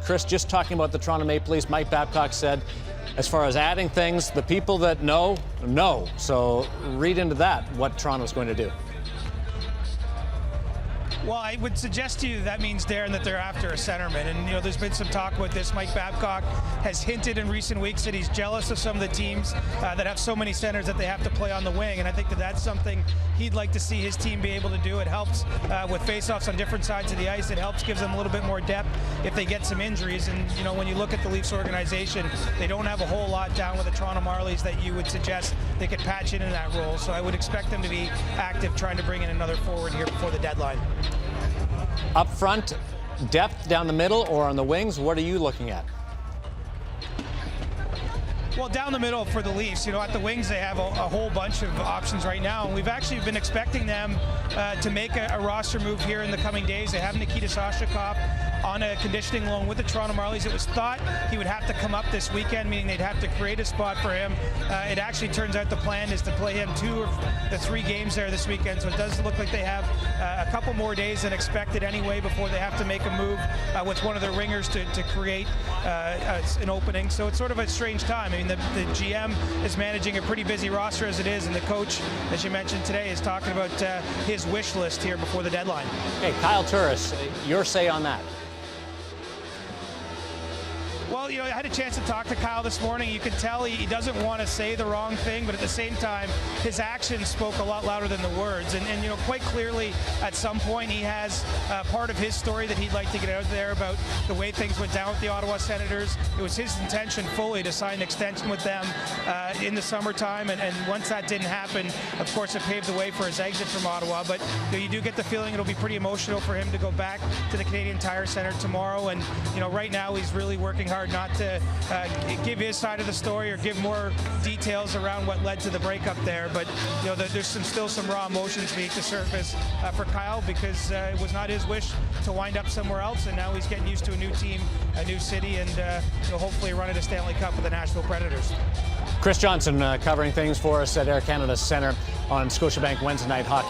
Chris, just talking about the Toronto Maple Leafs, Mike Babcock said, as far as adding things, the people that know. So read into that what Toronto's going to do. Well, I would suggest to you that means, Daren, that they're after a centerman. And, there's been some talk about this. Mike Babcock has hinted in recent weeks that he's jealous of some of the teams that have so many centers that they have to play on the wing. And I think that that's something he'd like to see his team be able to do. It helps with faceoffs on different sides of the ice. It helps, gives them a little bit more depth if they get some injuries. And, when you look at the Leafs organization, they don't have a whole lot down with the Toronto Marlies that you would suggest they could patch in that role. So I would expect them to be active, trying to bring in another forward here before the deadline. Up front, depth down the middle or on the wings, what are you looking at? Well, down the middle for the Leafs, at the wings they have a whole bunch of options right now. And we've actually been expecting them to make a roster move here in the coming days. They have Nikita Soshnikov on a conditioning loan with the Toronto Marlies. It was thought he would have to come up this weekend, meaning they'd have to create a spot for him. It actually turns out the plan is to play him 2 of the 3 games there this weekend. So it does look like they have a couple more days than expected anyway before they have to make a move with one of their wingers to create an opening. So it's sort of a strange time. I mean, the GM is managing a pretty busy roster as it is, and the coach, as you mentioned today, is talking about his wish list here before the deadline. Hey, Kyle Turris, your say on that? Well, I had a chance to talk to Kyle this morning. You can tell he doesn't want to say the wrong thing, but at the same time, his actions spoke a lot louder than the words. And quite clearly, at some point, he has part of his story that he'd like to get out there about the way things went down with the Ottawa Senators. It was his intention fully to sign an extension with them in the summertime. And once that didn't happen, of course, it paved the way for his exit from Ottawa. But you do get the feeling it'll be pretty emotional for him to go back to the Canadian Tire Centre tomorrow. And, right now, he's really working hard not to give his side of the story or give more details around what led to the breakup there. But there's still some raw emotions beneath the surface for Kyle, because it was not his wish to wind up somewhere else, and now he's getting used to a new team, a new city, and hopefully run at a Stanley Cup with the Nashville Predators. Chris Johnston covering things for us at Air Canada Centre on Scotiabank Wednesday Night Hockey.